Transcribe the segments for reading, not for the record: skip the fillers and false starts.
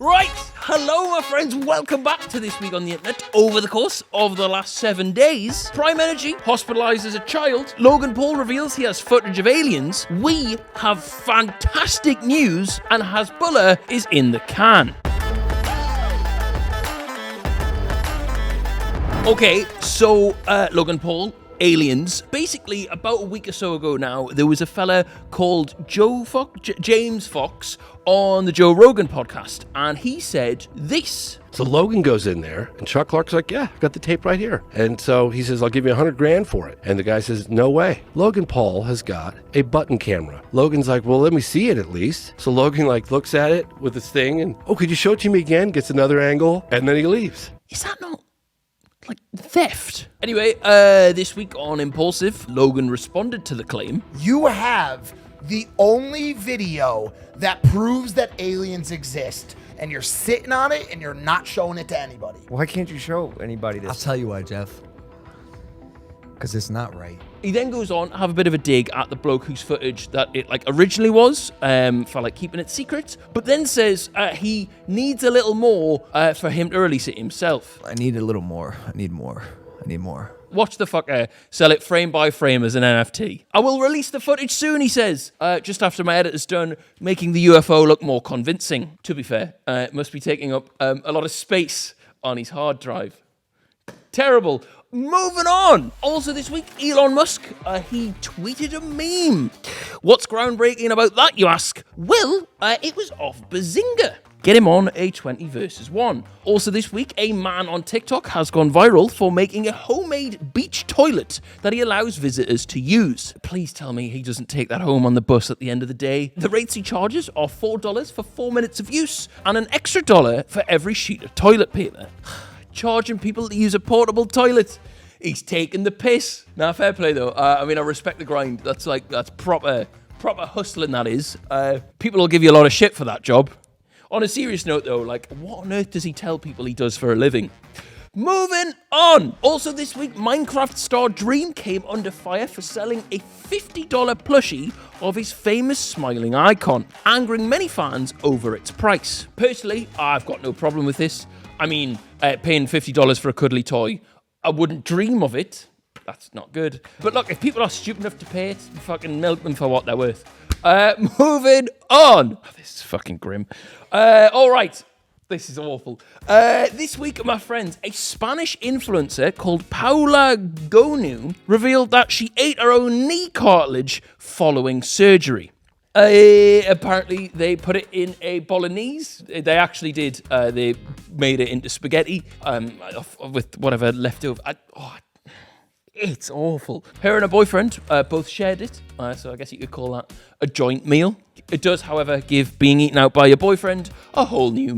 Right, hello my friends, welcome back to This Week on the Internet. Over the course of the last 7 days, Prime Energy hospitalises a child, Logan Paul reveals he has footage of aliens, we have fantastic news, and Hasbulla is in the can. Okay, so Logan Paul, aliens. Basically, about a week or so ago now, there was a fella called James Fox on the Joe Rogan podcast, and he said this. So Logan goes in there, and Chuck Clark's like, yeah, I've got the tape right here. And so he says, I'll give you $100,000 for it. And the guy says, no way. Logan Paul has got a button camera. Logan's like, well, let me see it at least. So Logan looks at it with his thing, and, oh, could you show it to me again? Gets another angle, and then he leaves. Is that not theft? Anyway, this week on Impulsive, Logan responded to the claim. You have the only video that proves that aliens exist, and you're sitting on it and you're not showing it to anybody. Why can't you show anybody this? I'll tell you why, Jeff. Because it's not right. He then goes on to have a bit of a dig at the bloke whose footage that it originally was for keeping it secret, but then says he needs a little more for him to release it himself. I need a little more. I need more. Watch the fucker sell it frame by frame as an NFT. I will release the footage soon, he says, just after my editor's done making the UFO look more convincing. To be fair, it must be taking up a lot of space on his hard drive. Terrible. Moving on. Also this week, Elon Musk, he tweeted a meme. What's groundbreaking about that, you ask? Well, it was off Behzinga. Get him on a 20 versus 1. Also this week, a man on TikTok has gone viral for making a homemade beach toilet that he allows visitors to use. Please tell me he doesn't take that home on the bus at the end of the day. The rates he charges are $4 for 4 minutes of use and an extra $1 for every sheet of toilet paper. Charging people to use a portable toilet. He's taking the piss. Nah, fair play though. I respect the grind. That's proper hustling, that is. People will give you a lot of shit for that job. On a serious note though, what on earth does he tell people he does for a living? Moving on. Also this week, Minecraft star Dream came under fire for selling a $50 plushie of his famous smiling icon, angering many fans over its price. Personally, I've got no problem with this. Paying $50 for a cuddly toy, I wouldn't dream of it. That's not good. But look, if people are stupid enough to pay it, fucking milk them for what they're worth. Moving on. Oh, this is fucking grim. All right. This is awful. This week, my friends, a Spanish influencer called Paula Gonu revealed that she ate her own knee cartilage following surgery. Apparently, they put it in a bolognese. They actually did. They made it into spaghetti with whatever leftover. It's awful. Her and her boyfriend both shared it, so I guess you could call that a joint meal. It does, however, give being eaten out by your boyfriend a whole new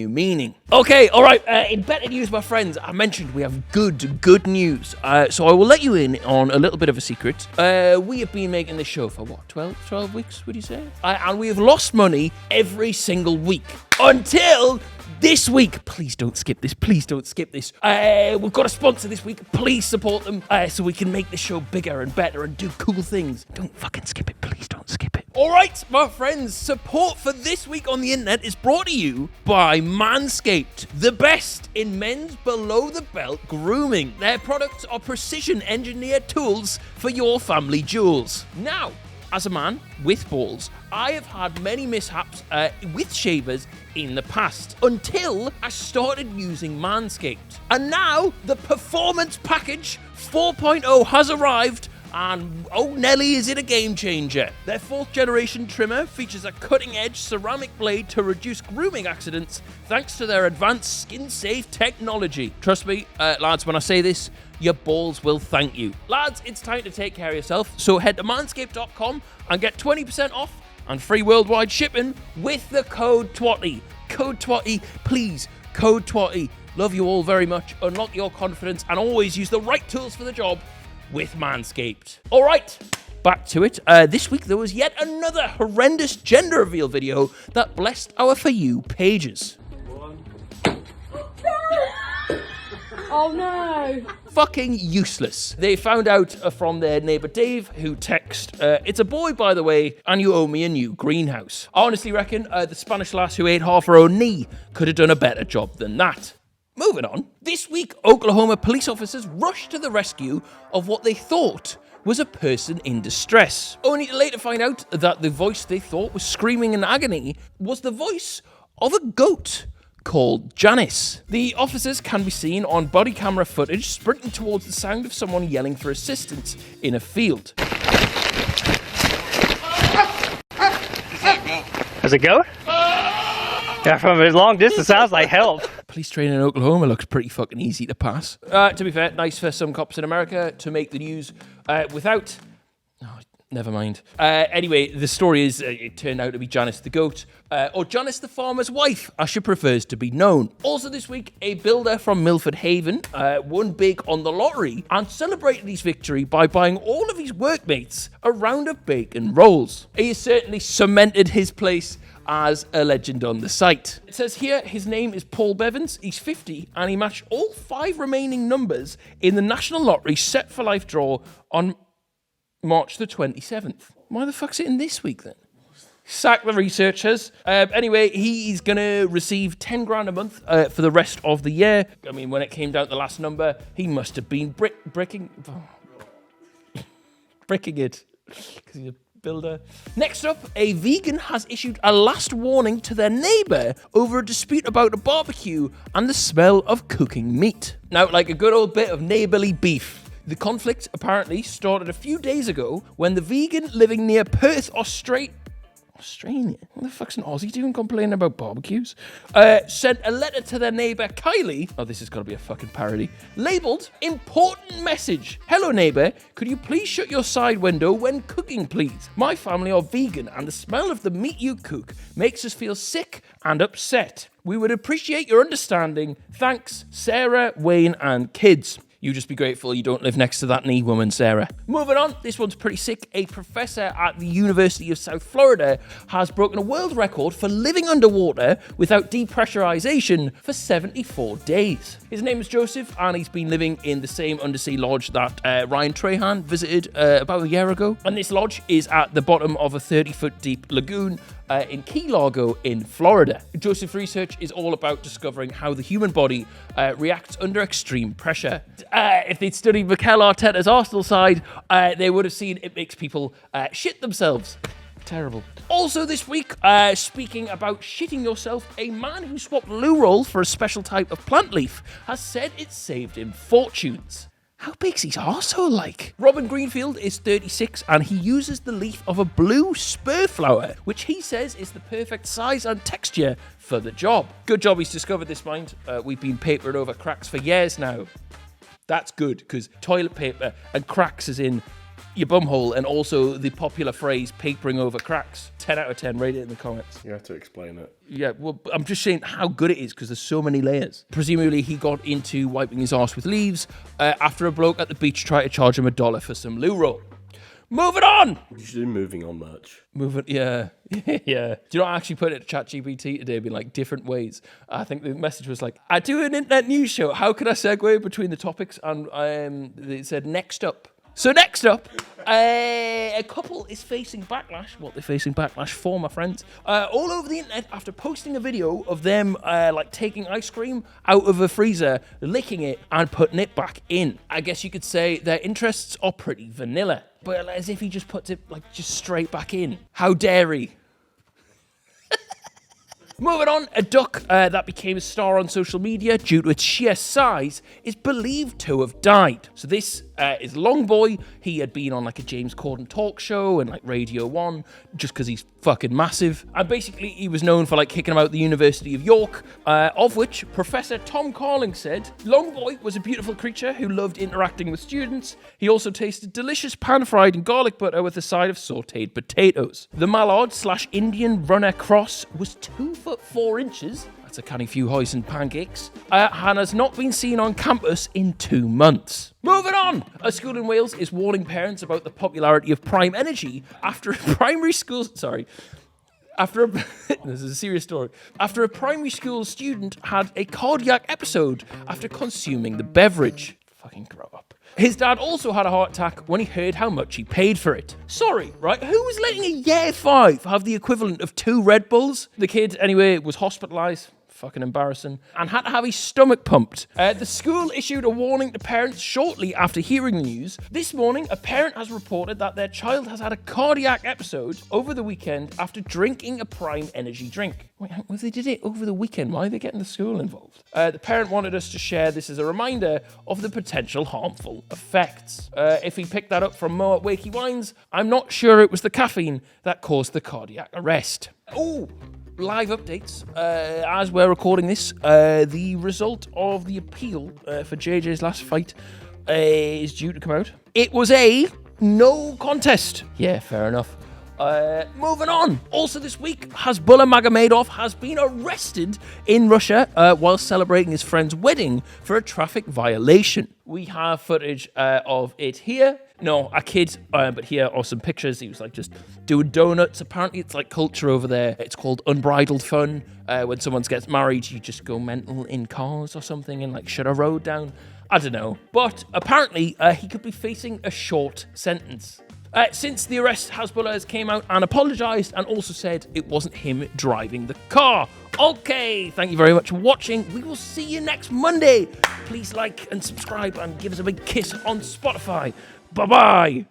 meaning. Okay, all right. In better news, my friends, I mentioned we have good news. So I will let you in on a little bit of a secret. We have been making this show for, 12 weeks, would you say? And we have lost money every single week until this week. Please don't skip this. We've got a sponsor this week. Please support them so we can make this show bigger and better and do cool things. Don't fucking skip it. Please don't skip it. All right, my friends, support for This Week on the Internet is brought to you by Manscaped, the best in men's below-the-belt grooming. Their products are precision-engineered tools for your family jewels. Now, as a man with balls, I have had many mishaps with shavers in the past until I started using Manscaped. And now the Performance Package 4.0 has arrived, and oh Nelly, is it a game changer. Their 4th generation trimmer features a cutting-edge ceramic blade to reduce grooming accidents thanks to their advanced skin-safe technology. Trust me, lads, when I say this, your balls will thank you. Lads, it's time to take care of yourself, so head to manscaped.com and get 20% off and free worldwide shipping with the code TWATTY. Code TWATTY, please, code TWATTY. Love you all very much. Unlock your confidence and always use the right tools for the job with Manscaped. All right, back to it. This week, there was yet another horrendous gender reveal video that blessed our For You pages. Oh no! Fucking useless. They found out from their neighbour Dave, who texted, it's a boy, by the way, and you owe me a new greenhouse. I honestly reckon the Spanish lass who ate half her own knee could have done a better job than that. Moving on. This week, Oklahoma police officers rushed to the rescue of what they thought was a person in distress, only to later find out that the voice they thought was screaming in agony was the voice of a goat called Janice. The officers can be seen on body camera footage sprinting towards the sound of someone yelling for assistance in a field. There's a goat? Yeah, from a long distance, sounds like help. Police training in Oklahoma looks pretty fucking easy to pass. To be fair, nice for some cops in America to make the news without... Oh, never mind. Anyway, the story is it turned out to be Janice the goat, or Janice the farmer's wife, as she prefers to be known. Also this week, a builder from Milford Haven won big on the lottery and celebrated his victory by buying all of his workmates a round of bacon rolls. He has certainly cemented his place as a legend on the site. It says here his name is Paul Bevins, he's 50, and he matched all 5 remaining numbers in the National Lottery Set for Life draw on March the 27th. Why the fuck's it in this week then? Sack the researchers. Anyway, he's going to receive 10 grand a month for the rest of the year. I mean, when it came down to the last number, he must have been bricking it, because he's a builder. Next up, a vegan has issued a last warning to their neighbour over a dispute about a barbecue and the smell of cooking meat. Now, like a good old bit of neighbourly beef, the conflict apparently started a few days ago when the vegan living near Perth, Australia, what the fuck's an Aussie doing complaining about barbecues? Sent a letter to their neighbour Kylie. Oh, this has got to be a fucking parody. Labelled, important message. Hello neighbour, could you please shut your side window when cooking please? My family are vegan and the smell of the meat you cook makes us feel sick and upset. We would appreciate your understanding. Thanks, Sarah, Wayne and kids. You just be grateful you don't live next to that knee woman, Sarah. Moving on, this one's pretty sick. A professor at the University of South Florida has broken a world record for living underwater without depressurization for 74 days. His name is Joseph, and he's been living in the same undersea lodge that Ryan Trahan visited about a year ago. And this lodge is at the bottom of a 30-foot deep lagoon in Key Largo in Florida. Joseph's research is all about discovering how the human body reacts under extreme pressure. If they'd studied Mikel Arteta's Arsenal side, they would have seen it makes people shit themselves. Terrible. Also this week, speaking about shitting yourself, a man who swapped loo roll for a special type of plant leaf has said it saved him fortunes. How big's his arsehole like? Robin Greenfield is 36 and he uses the leaf of a blue spur flower, which he says is the perfect size and texture for the job. Good job he's discovered this, mind. We've been papering over cracks for years now. That's good, because toilet paper and cracks is in your bumhole, and also the popular phrase papering over cracks. 10 out of 10, rate it in the comments. You have to explain it. Yeah, well, I'm just saying how good it is because there's so many layers. Presumably, he got into wiping his arse with leaves after a bloke at the beach tried to charge him $1 for some loo roll. Moving on! You should do moving on merch. Yeah. Yeah. Do you know, I actually put it to ChatGPT today, being like different ways. I think the message was like, I do an internet news show. How can I segue between the topics? And it said, next up. So next up, a couple is facing backlash. What they're facing backlash for, my friends, all over the internet after posting a video of them like taking ice cream out of a freezer, licking it, and putting it back in. I guess you could say their interests are pretty vanilla, but as if he just puts it like just straight back in. How dare he? Moving on, a duck that became a star on social media due to its sheer size is believed to have died. So this is Longboy. He had been on like a James Corden talk show and like Radio 1 just because he's fucking massive. And basically he was known for like kicking about the University of York, of which Professor Tom Carling said, Longboy was a beautiful creature who loved interacting with students. He also tasted delicious pan-fried in garlic butter with a side of sauteed potatoes. The mallard/Indian runner cross was 2'4". That's a canny few hoys and pancakes. And has not been seen on campus in 2 months. Moving on! A school in Wales is warning parents about the popularity of prime energy after a primary school This is a serious story. After a primary school student had a cardiac episode after consuming the beverage. Fucking grow up. His dad also had a heart attack when he heard how much he paid for it. Sorry, right? Who was letting a year 5 have the equivalent of 2 Red Bulls? The kid, anyway, was hospitalized. Fucking embarrassing. And had to have his stomach pumped. The school issued a warning to parents shortly after hearing the news. This morning, a parent has reported that their child has had a cardiac episode over the weekend after drinking a Prime energy drink. Wait, well, they did it over the weekend. Why are they getting the school involved? The parent wanted us to share this as a reminder of the potential harmful effects. If he picked that up from Mo at Wakey Wines, I'm not sure it was the caffeine that caused the cardiac arrest. Oh! Live updates. As we're recording this, the result of the appeal for JJ's last fight is due to come out. It was a no contest. Yeah, fair enough. Moving on. Also this week, Hasbulla Magomedov has been arrested in Russia while celebrating his friend's wedding for a traffic violation. We have footage of it here. No, a kid, but here are some pictures. He was like just doing donuts. Apparently it's like culture over there. It's called unbridled fun. When someone gets married, you just go mental in cars or something and like shut a road down. I don't know. But apparently he could be facing a short sentence. Since the arrest, Hasbulla has came out and apologised and also said it wasn't him driving the car. Okay, thank you very much for watching. We will see you next Monday. Please like and subscribe and give us a big kiss on Spotify. Bye-bye.